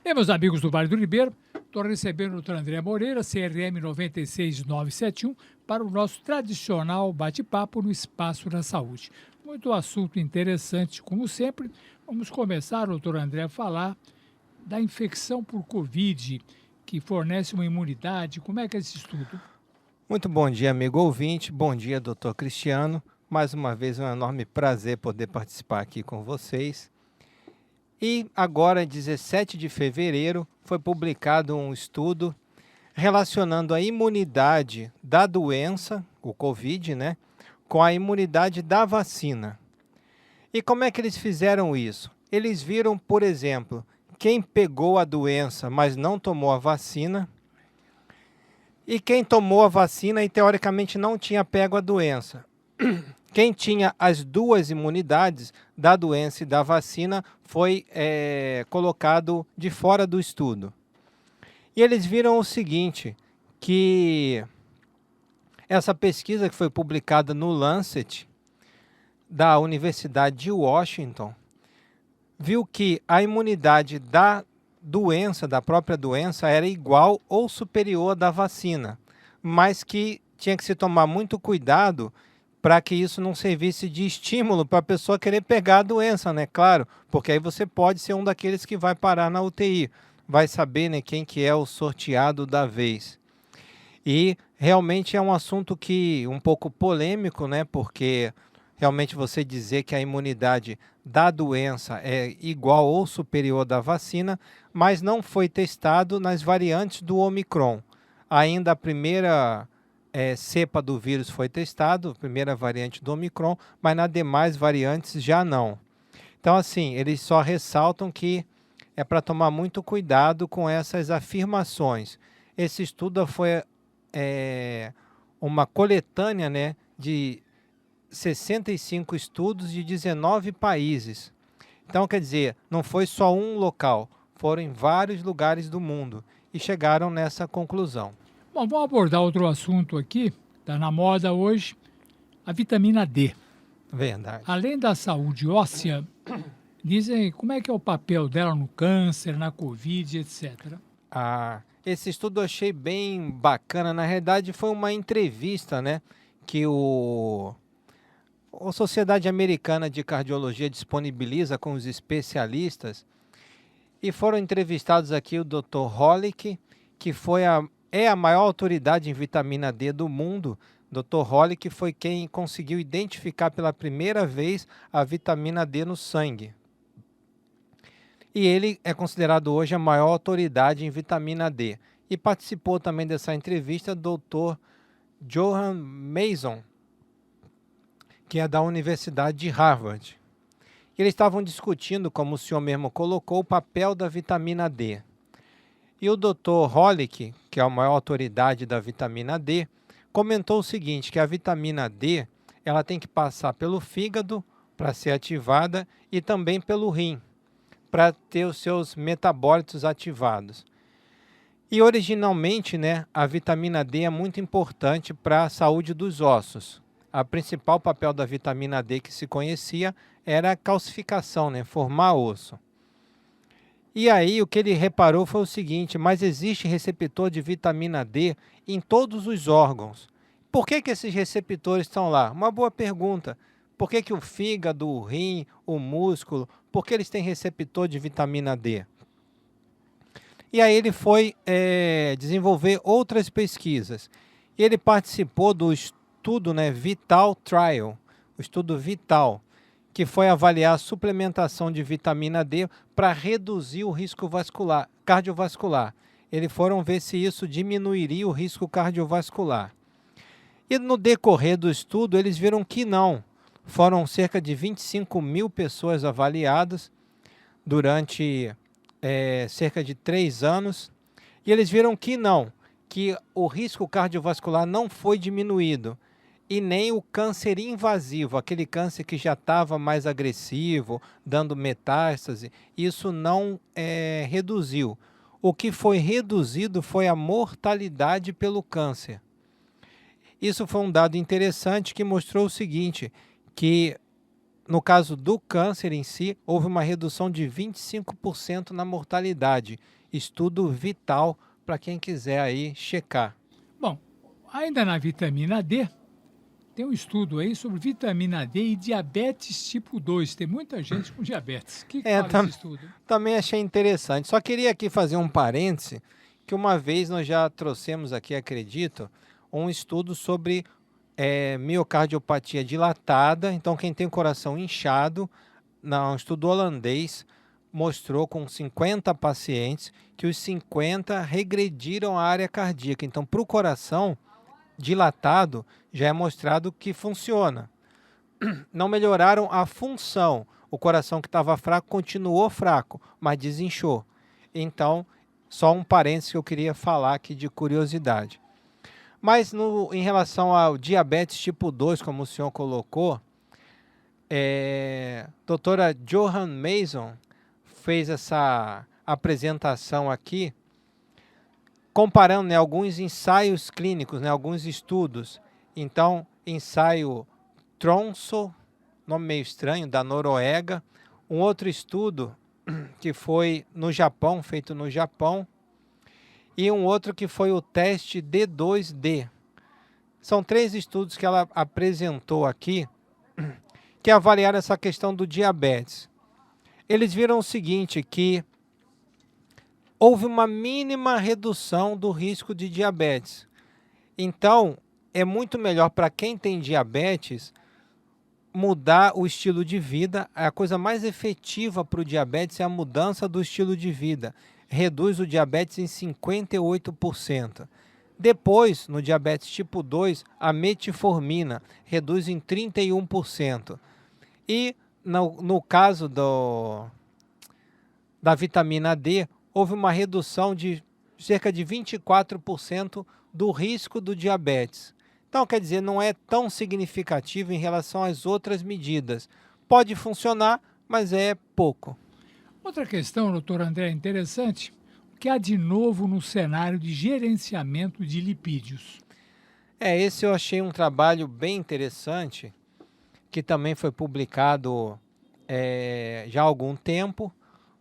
Bem, meus amigos do Vale do Ribeiro, estou recebendo o doutor André Moreira, CRM 96971, para o nosso tradicional bate-papo no Espaço da Saúde. Muito assunto interessante, como sempre. Vamos começar, doutor André, a falar da infecção por Covid, que fornece uma imunidade. Como é que é esse estudo? Muito bom dia, amigo ouvinte. Bom dia, doutor Cristiano. Mais uma vez, é um enorme prazer poder participar aqui com vocês. E agora, 17 de fevereiro, foi publicado um estudo relacionando a imunidade da doença, o Covid, né, com a imunidade da vacina. E como é que eles fizeram isso? Eles viram, por exemplo, quem pegou a doença, mas não tomou a vacina, e quem tomou a vacina e teoricamente não tinha pego a doença. Quem tinha as duas imunidades, da doença e da vacina, foi colocado de fora do estudo. E eles viram o seguinte, que essa pesquisa que foi publicada no Lancet, da Universidade de Washington, viu que a imunidade da doença, da própria doença, era igual ou superior à da vacina, mas que tinha que se tomar muito cuidado para que isso não servisse de estímulo para a pessoa querer pegar a doença, né? Claro, porque aí você pode ser um daqueles que vai parar na UTI, vai saber, né, quem que é o sorteado da vez. E realmente é um assunto que um pouco polêmico, né? Porque realmente você dizer que a imunidade da doença é igual ou superior da vacina, mas não foi testado nas variantes do Omicron. Ainda a primeira cepa do vírus foi testado, a primeira variante do Omicron, mas nas demais variantes já não. Então, assim, eles só ressaltam que é para tomar muito cuidado com essas afirmações. Esse estudo foi uma coletânea, né, de 65 estudos de 19 países. Então, quer dizer, não foi só um local, foram em vários lugares do mundo e chegaram nessa conclusão. Bom, vamos abordar outro assunto aqui, está na moda hoje, a vitamina D. Verdade. Além da saúde óssea, dizem como é que é o papel dela no câncer, na Covid, etc. Esse estudo eu achei bem bacana. Na realidade, foi uma entrevista, né, que a Sociedade Americana de Cardiologia disponibiliza com os especialistas. E foram entrevistados aqui o Dr. Hollick, que é a maior autoridade em vitamina D do mundo. Dr. Hollick foi quem conseguiu identificar pela primeira vez a vitamina D no sangue. E ele é considerado hoje a maior autoridade em vitamina D. E participou também dessa entrevista o Dr. Johan Mason, que é da Universidade de Harvard. Eles estavam discutindo, como o senhor mesmo colocou, o papel da vitamina D. E o Dr. Hollick, que é a maior autoridade da vitamina D, comentou o seguinte, que a vitamina D ela tem que passar pelo fígado para ser ativada e também pelo rim, para ter os seus metabólitos ativados. E originalmente, né, a vitamina D é muito importante para a saúde dos ossos. O principal papel da vitamina D que se conhecia era a calcificação, né, formar osso. E aí o que ele reparou foi o seguinte, mas existe receptor de vitamina D em todos os órgãos. Por que esses receptores estão lá? Uma boa pergunta. Por que o fígado, o rim, o músculo, por que eles têm receptor de vitamina D? E aí ele foi desenvolver outras pesquisas. Ele participou do estudo, né, Vital Trial, o estudo Vital, que foi avaliar a suplementação de vitamina D para reduzir o risco cardiovascular. Eles foram ver se isso diminuiria o risco cardiovascular. E no decorrer do estudo, eles viram que não. Foram cerca de 25 mil pessoas avaliadas durante cerca de 3 anos. E eles viram que não, que o risco cardiovascular não foi diminuído. E nem o câncer invasivo, aquele câncer que já estava mais agressivo, dando metástase, isso não reduziu. O que foi reduzido foi a mortalidade pelo câncer. Isso foi um dado interessante que mostrou o seguinte, que no caso do câncer em si, houve uma redução de 25% na mortalidade. Estudo vital para quem quiser aí checar. Bom, ainda na vitamina D, tem um estudo aí sobre vitamina D e diabetes tipo 2. Tem muita gente com diabetes. O que fala esse estudo? Também achei interessante. Só queria aqui fazer um parêntese, que uma vez nós já trouxemos aqui, acredito, um estudo sobre miocardiopatia dilatada. Então, quem tem o coração inchado, um estudo holandês, mostrou com 50 pacientes que os 50 regrediram a área cardíaca. Então, para o coração dilatado, já é mostrado que funciona. Não melhoraram a função. O coração que estava fraco continuou fraco, mas desinchou. Então, só um parênteses que eu queria falar aqui de curiosidade. Mas em relação ao diabetes tipo 2, como o senhor colocou, doutora Johan Mason fez essa apresentação aqui, comparando, né, alguns ensaios clínicos, né, alguns estudos. Então, ensaio Tromsø, nome meio estranho, da Noruega. Um outro estudo que foi no Japão, feito no Japão. E um outro que foi o teste D2D. São 3 estudos que ela apresentou aqui, que avaliaram essa questão do diabetes. Eles viram o seguinte, que houve uma mínima redução do risco de diabetes. Então, é muito melhor para quem tem diabetes mudar o estilo de vida. A coisa mais efetiva para o diabetes é a mudança do estilo de vida. Reduz o diabetes em 58%. Depois, no diabetes tipo 2, a metformina reduz em 31%. E no caso da vitamina D, houve uma redução de cerca de 24% do risco do diabetes. Então, quer dizer, não é tão significativo em relação às outras medidas. Pode funcionar, mas é pouco. Outra questão, doutor André, interessante, o que há de novo no cenário de gerenciamento de lipídios? Esse eu achei um trabalho bem interessante, que também foi publicado já há algum tempo,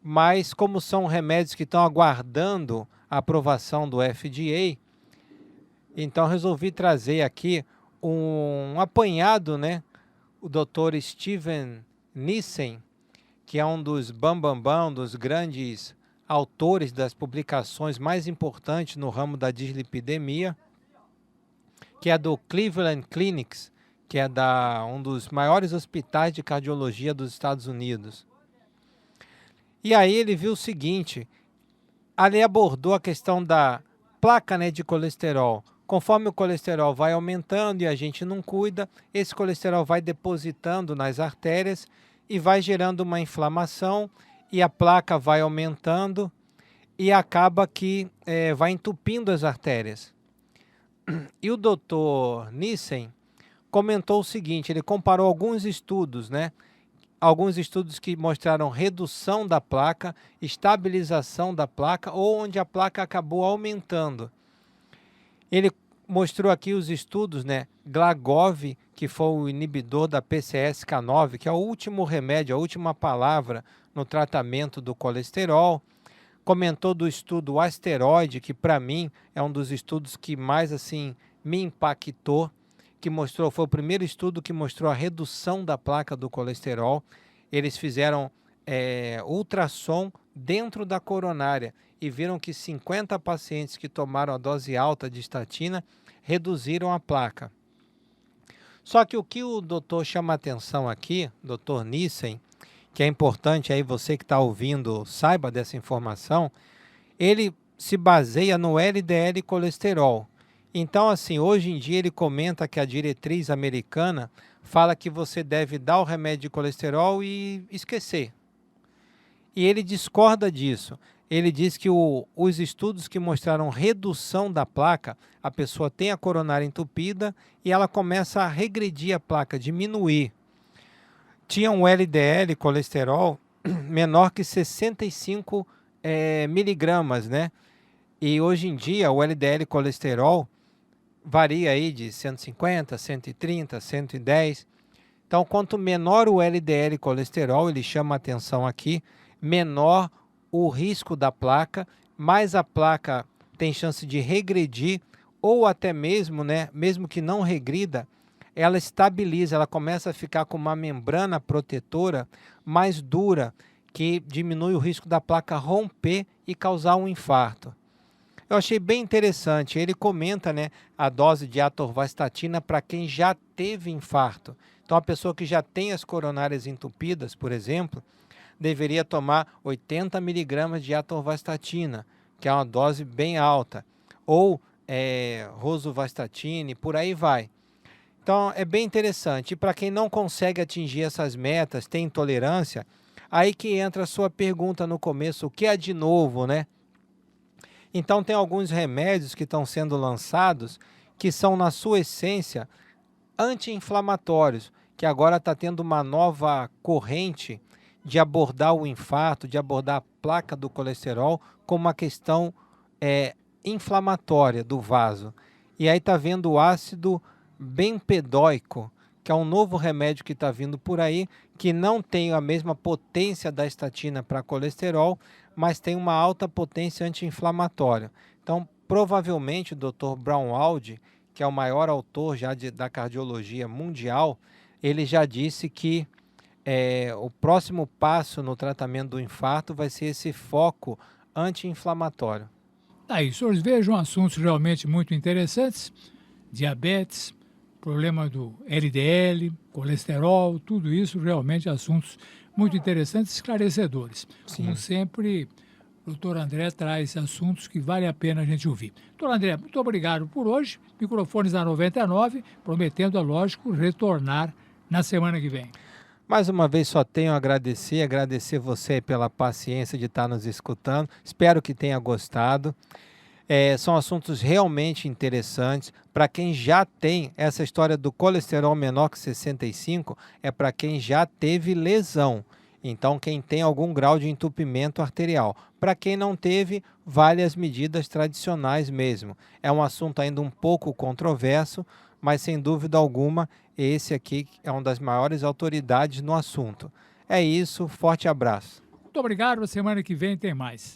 mas como são remédios que estão aguardando a aprovação do FDA, então resolvi trazer aqui um apanhado, né? O Dr. Steven Nissen, que é um dos dos grandes autores das publicações mais importantes no ramo da dislipidemia, que é do Cleveland Clinic, que é um dos maiores hospitais de cardiologia dos Estados Unidos. E aí ele viu o seguinte, ali abordou a questão da placa, né, de colesterol. Conforme o colesterol vai aumentando e a gente não cuida, esse colesterol vai depositando nas artérias e vai gerando uma inflamação e a placa vai aumentando e acaba que vai entupindo as artérias. E o Dr. Nissen comentou o seguinte, ele comparou alguns estudos, né? Alguns estudos que mostraram redução da placa, estabilização da placa ou onde a placa acabou aumentando. Ele mostrou aqui os estudos, né? Glagov, que foi o inibidor da PCSK9, que é o último remédio, a última palavra no tratamento do colesterol. Comentou do estudo Asteroide, que para mim é um dos estudos que mais assim me impactou, que mostrou, foi o primeiro estudo que mostrou a redução da placa do colesterol. Eles fizeram ultrassom dentro da coronária e viram que 50 pacientes que tomaram a dose alta de estatina reduziram a placa. Só que o que o doutor chama atenção aqui, doutor Nissen, que é importante aí você que está ouvindo saiba dessa informação, ele se baseia no LDL colesterol. Então, assim, hoje em dia ele comenta que a diretriz americana fala que você deve dar o remédio de colesterol e esquecer. E ele discorda disso. Ele diz que os estudos que mostraram redução da placa, a pessoa tem a coronária entupida e ela começa a regredir a placa, diminuir. Tinha um LDL colesterol menor que 65 miligramas, né? E hoje em dia o LDL colesterol varia aí de 150, 130, 110. Então, quanto menor o LDL colesterol, ele chama a atenção aqui, menor o risco da placa, mais a placa tem chance de regredir ou até mesmo, né, mesmo que não regrida, ela estabiliza, ela começa a ficar com uma membrana protetora mais dura, que diminui o risco da placa romper e causar um infarto. Eu achei bem interessante, ele comenta, né, a dose de atorvastatina para quem já teve infarto. Então, a pessoa que já tem as coronárias entupidas, por exemplo, deveria tomar 80 miligramas de atorvastatina, que é uma dose bem alta, ou rosuvastatina, e por aí vai. Então, é bem interessante. E para quem não consegue atingir essas metas, tem intolerância, aí que entra a sua pergunta no começo, o que é de novo, né? Então, tem alguns remédios que estão sendo lançados que são, na sua essência, anti-inflamatórios, que agora está tendo uma nova corrente de abordar o infarto, de abordar a placa do colesterol como uma questão inflamatória do vaso. E aí está vendo o ácido bempedóico, que é um novo remédio que está vindo por aí, que não tem a mesma potência da estatina para colesterol, mas tem uma alta potência anti-inflamatória. Então, provavelmente, o Dr. Braunwald, que é o maior autor já da cardiologia mundial, ele já disse que o próximo passo no tratamento do infarto vai ser esse foco anti-inflamatório. Aí, os senhores vejam assuntos realmente muito interessantes, diabetes, problema do LDL, colesterol, tudo isso realmente assuntos muito interessantes e esclarecedores. Sim. Como sempre, o doutor André traz assuntos que vale a pena a gente ouvir. Doutor André, muito obrigado por hoje. Microfones da 99, prometendo, é lógico, retornar na semana que vem. Mais uma vez só tenho a agradecer você pela paciência de estar nos escutando. Espero que tenha gostado. São assuntos realmente interessantes. Para quem já tem essa história do colesterol menor que 65, é para quem já teve lesão. Então, quem tem algum grau de entupimento arterial. Para quem não teve, vale as medidas tradicionais mesmo. É um assunto ainda um pouco controverso, mas sem dúvida alguma, esse aqui é uma das maiores autoridades no assunto. É isso, forte abraço. Muito obrigado, semana que vem tem mais.